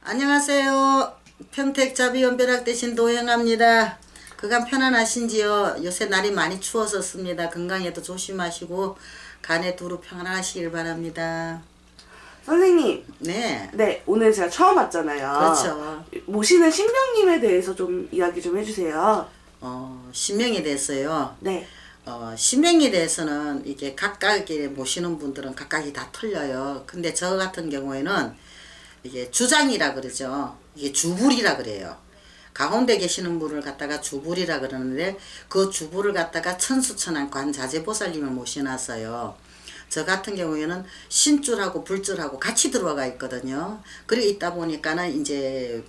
안녕하세요. 평택자비연별학 대신 도행합니다. 그간 편안하신지요? 요새 날이 많이 추워졌습니다. 건강에도 조심하시고 간에 두루 평안하시길 바랍니다. 선생님, 네. 네, 오늘 제가 처음 왔잖아요. 그렇죠. 모시는 신명님에 대해서 좀 이야기 좀 해주세요. 신명에 대해서요. 네. 신명에 대해서는 이게 각각에 모시는 분들은 각각이 다 틀려요. 근데 저 같은 경우에는 이게 주장이라 그러죠. 이게 주불이라 그래요. 가운데 계시는 분을 갖다가 주불이라 그러는데 그 주불을 갖다가 천수천안 관자재보살님을 모셔놨어요. 저 같은 경우에는 신줄하고 불줄하고 같이 들어가 있거든요. 그래 있다 보니까는 이제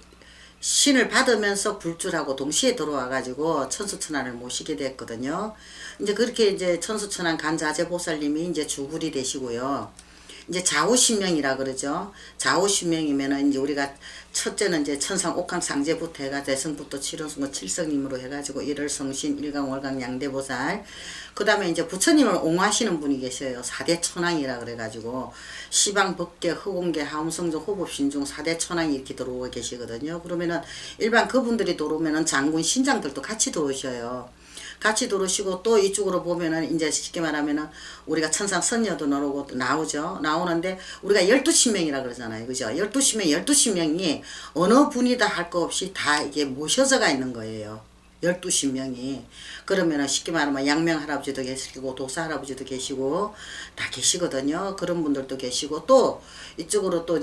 신을 받으면서 불줄하고 동시에 들어와 가지고 천수천안을 모시게 됐거든요. 이제 그렇게 이제 천수천안 간자재보살님이 이제 주불이 되시고요. 이제 좌우신명이라 그러죠. 좌우신명이면은 이제 우리가 첫째는 이제 천상 옥황 상제부터 해가 대성부터 칠원승거 칠성님으로 해가지고 일월성신 일강월강 양대보살. 그 다음에 이제 부처님을 옹호하시는 분이 계셔요. 사대 천왕이라 그래가지고 시방 법계 허공계 하음성조 호법신중 사대 천왕이 이렇게 들어오고 계시거든요. 그러면은 일반 그분들이 들어오면은 장군 신장들도 같이 들어오셔요. 같이 들어오시고 또 이쪽으로 보면은 이제 쉽게 말하면은 우리가 천상 선녀도 나오죠. 나오는데 우리가 12신명이라 그러잖아요. 그죠? 12신명, 12신명이 어느 분이다 할 거 없이 다 이게 모셔져가 있는 거예요. 12신명이. 그러면은 쉽게 말하면 양명 할아버지도 계시고 도사 할아버지도 계시고 다 계시거든요. 그런 분들도 계시고 또 이쪽으로 또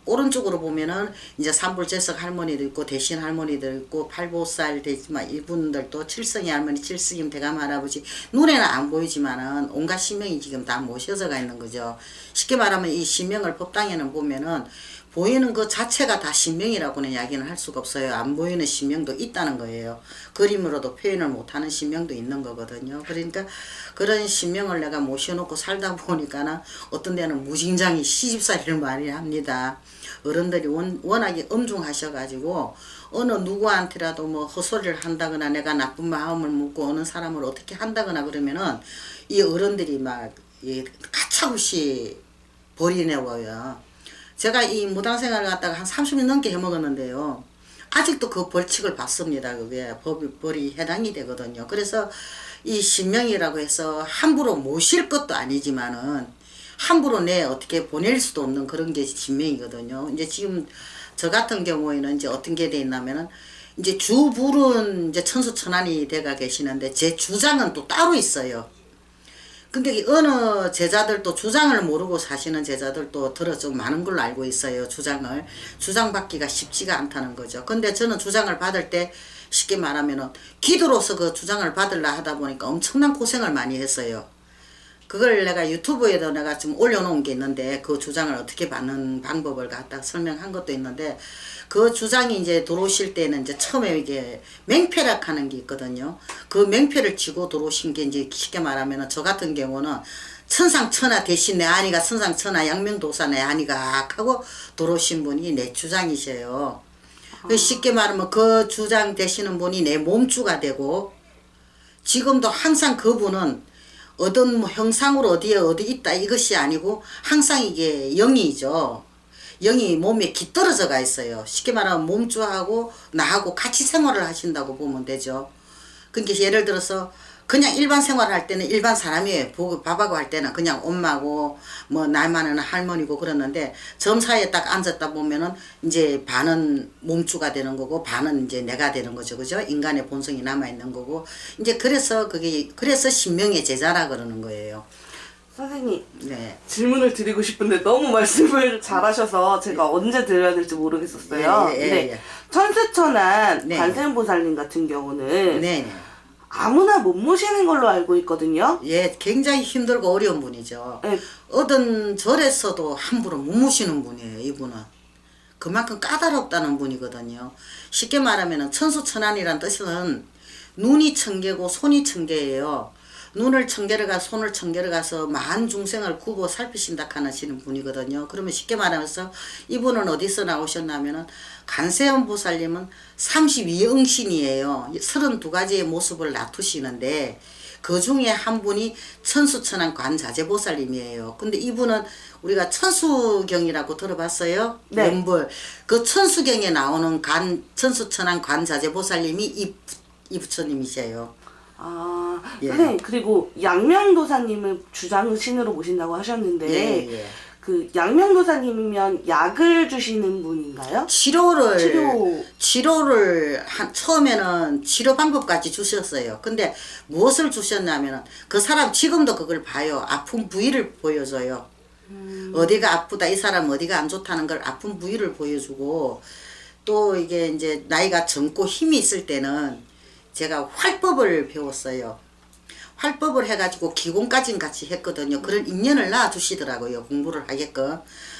오른쪽으로 보면은 이제 삼불제석 할머니도 있고 대신 할머니도 있고 팔보살 되지만 이분들도 칠성이 할머니, 칠성임 대감 할아버지 눈에는 안 보이지만은 온갖 신명이 지금 다 모셔져가 있는 거죠. 쉽게 말하면 이 신명을 법당에는 보면은 보이는 그 자체가 다 신명이라고는 이야기는 할 수가 없어요. 안 보이는 신명도 있다는 거예요. 그림으로도 표현을 못하는 신명도 있는 거거든요. 그러니까 그런 신명을 내가 모셔놓고 살다 보니까는 어떤 데는 무진장이 시집살이를 많이 합니다. 어른들이 워낙에 엄중하셔가지고 어느 누구한테라도 뭐 헛소리를 한다거나 내가 나쁜 마음을 묻고 어느 사람을 어떻게 한다거나 그러면은 이 어른들이 막 가차없이 버리내워요. 제가 이 무당생활을 갖다가 한 30년 넘게 해먹었는데요. 아직도 그 벌칙을 받습니다. 그게 벌이 해당이 되거든요. 그래서 이 신명이라고 해서 함부로 모실 것도 아니지만은 함부로 내 어떻게 보낼 수도 없는 그런 게 신명이거든요. 이제 지금 저 같은 경우에는 이제 어떤 게 돼 있냐면은 이제 주불은 이제 천수천안이 돼가 계시는데 제 주장은 또 따로 있어요. 근데 어느 제자들도 주장을 모르고 사시는 제자들도 들어 좀 많은 걸로 알고 있어요. 주장받기가 쉽지가 않다는 거죠. 근데 저는 주장을 받을 때 쉽게 말하면은 기도로서 그 주장을 받으려 하다 보니까 엄청난 고생을 많이 했어요. 그걸 내가 유튜브에도 내가 지금 올려놓은 게 있는데 그 주장을 어떻게 받는 방법을 갖다 설명한 것도 있는데 그 주장이 이제 들어오실 때는 이제 처음에 이게 맹패락 하는 게 있거든요. 그 맹패를 치고 들어오신 게 이제 쉽게 말하면 저 같은 경우는 천상천하 대신 내 아니가 천상천하 양명도사 내 아니가 하고 들어오신 분이 내 주장이셔요. 쉽게 말하면 그 주장 되시는 분이 내 몸주가 되고 지금도 항상 그분은 어떤 뭐 형상으로 어디 있다 이것이 아니고 항상 이게 영이죠. 영이 몸에 깃들어져가 있어요. 쉽게 말하면 몸주하고 나하고 같이 생활을 하신다고 보면 되죠. 그러니까 예를 들어서 그냥 일반 생활할 때는 일반 사람이에요. 밥하고 할 때는 그냥 엄마고 뭐 나이 많은 할머니고 그러는데 점사이에 딱 앉았다 보면은 이제 반은 몸주가 되는 거고 반은 이제 내가 되는 거죠. 그죠? 인간의 본성이 남아 있는 거고 이제 그래서 그래서 신명의 제자라 그러는 거예요. 선생님, 네. 질문을 드리고 싶은데 너무 말씀을 잘하셔서 제가 언제 드려야 될지 모르겠었어요. 예. 천수천안 네. 관세음보살님 같은 경우는 네. 아무나 못 모시는 걸로 알고 있거든요. 예, 굉장히 힘들고 어려운 분이죠. 네. 어떤 절에서도 함부로 못 모시는 분이에요, 이분은. 그만큼 까다롭다는 분이거든요. 쉽게 말하면 천수천안이란 뜻은 눈이 천개고 손이 천개예요. 눈을 천개를 가 손을 천개를 가서 만 중생을 굽어 살피신다 하시는 분이거든요. 그러면 쉽게 말하면서 이분은 어디서 나오셨냐면은 간세음 보살님은 32응신이에요. 32가지의 모습을 나투시는데 그 중에 한 분이 천수천안 관자재보살님이에요. 근데 이분은 우리가 천수경이라고 들어봤어요? 네. 연불. 그 천수경에 나오는 천수천안 관자재보살님이 이 부처님이세요. 아, 예. 선생님, 그리고 양명도사님을 주장신으로 모신다고 하셨는데, 예, 예. 그 양명도사님이면 약을 주시는 분인가요? 치료를 처음에는 치료 방법까지 주셨어요. 근데 무엇을 주셨냐면은 그 사람 지금도 그걸 봐요. 아픈 부위를 보여줘요. 어디가 아프다, 이 사람 어디가 안 좋다는 걸 아픈 부위를 보여주고, 또 이게 이제 나이가 젊고 힘이 있을 때는 제가 활법을 배웠어요. 활법을 해가지고 기공까지 같이 했거든요. 그런 인연을 낳아주시더라고요. 공부를 하게끔.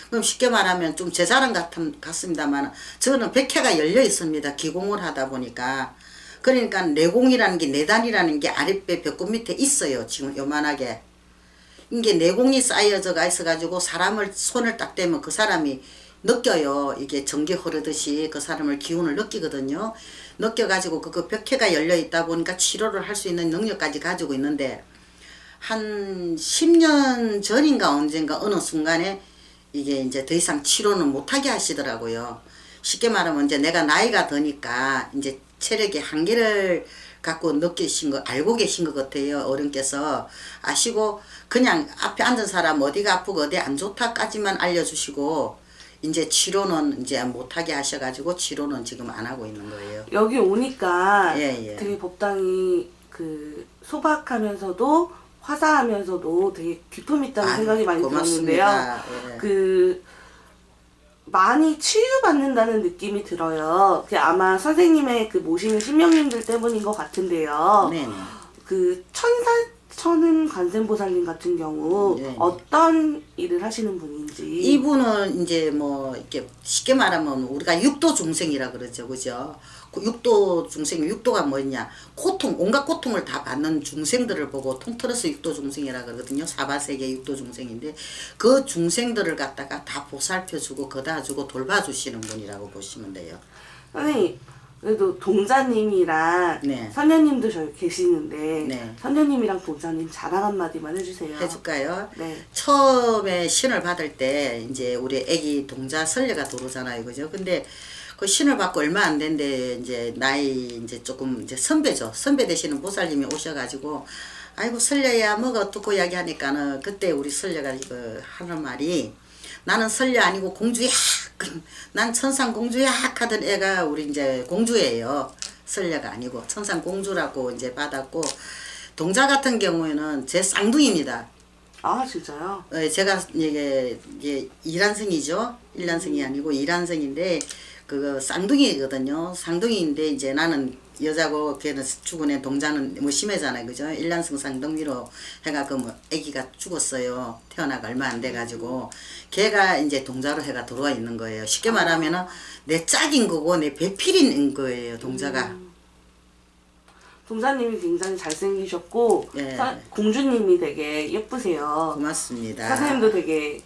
그럼 쉽게 말하면 좀 제 자랑 같습니다만 저는 백회가 열려 있습니다. 기공을 하다 보니까. 그러니까 내공이라는 게 내단이라는 게 아랫배 벽구 밑에 있어요. 지금 요만하게. 이게 내공이 쌓여져가 있어가지고 사람을 손을 딱 대면 그 사람이 느껴요. 이게 전기 흐르듯이 그 사람을 기운을 느끼거든요. 느껴가지고 그 벽회가 열려 있다 보니까 치료를 할 수 있는 능력까지 가지고 있는데 한 10년 전인가 언젠가 어느 순간에 이게 이제 더 이상 치료는 못하게 하시더라고요. 쉽게 말하면 이제 내가 나이가 드니까 이제 체력의 한계를 갖고 느끼신 거 알고 계신 것 같아요. 어른께서 아시고 그냥 앞에 앉은 사람 어디가 아프고 어디 안 좋다까지만 알려주시고 이제 치료는 이제 못하게 하셔가지고 치료는 지금 안 하고 있는 거예요. 여기 오니까 예, 예. 되게 법당이 그 소박하면서도 화사하면서도 되게 기품 있다는 생각이 많이 들었는데요. 예. 그 많이 치유받는다는 느낌이 들어요. 그 아마 선생님의 그 모시는 신명님들 때문인 것 같은데요. 네네. 그 천은 관세음보살님 같은 경우 네. 어떤 일을 하시는 분인지. 이분은 이제 뭐 이렇게 쉽게 말하면 우리가 육도 중생이라 그러죠, 그죠? 그 육도 중생, 육도가 뭐냐? 고통, 온갖 고통을 다 받는 중생들을 보고 통틀어서 육도 중생이라 그러거든요. 사바세계 육도 중생인데 그 중생들을 갖다가 다 보살펴주고 거다주고 돌봐주시는 분이라고 보시면 돼요. 선생님, 그래도 동자님이랑 네. 선녀님도 저기 계시는데 네. 선녀님이랑 동자님 자랑 한마디만 해주세요. 해줄까요? 네. 처음에 신을 받을 때 이제 우리 애기 동자 설례가 들어오잖아요, 그죠? 근데 그 신을 받고 얼마 안 된데 이제 나이 이제 조금 이제 선배죠. 선배 되시는 보살님이 오셔가지고 아이고 설례야 뭐가 어떻고 이야기하니까는 그때 우리 설례가 이거 하는 말이 나는 설례 아니고 공주야. 난 천상 공주야 하던 애가 우리 이제 공주예요. 설례가 아니고 천상 공주라고 이제 받았고 동자 같은 경우에는 제 쌍둥이입니다. 아 진짜요? 제가 이게 이란성이죠. 일란성이 아니고 이란성인데 그거 쌍둥이거든요. 쌍둥이인데 이제 나는 여자고 걔는 죽은 애 동자는 뭐 심해잖아요, 그죠? 일란성 쌍둥이로 해가 뭐 아기가 죽었어요. 태어나가 얼마 안 돼가지고 걔가 이제 동자로 해가 들어와 있는 거예요. 쉽게 말하면은 내 짝인 거고 내 배필인 거예요, 동자가. 동자님이 굉장히 잘생기셨고 예. 공주님이 되게 예쁘세요. 고맙습니다. 선생님도 되게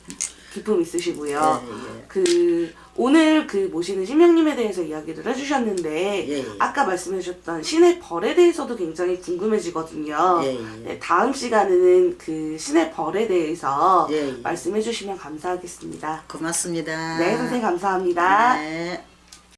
기품 있으시고요. 예, 예. 그 오늘 그 모시는 신명님에 대해서 이야기를 해주셨는데 예, 예. 아까 말씀해주셨던 신의 벌에 대해서도 굉장히 궁금해지거든요. 예, 예. 네, 다음 시간에는 그 신의 벌에 대해서 예, 예. 말씀해주시면 감사하겠습니다. 고맙습니다. 네, 선생님 감사합니다. 네.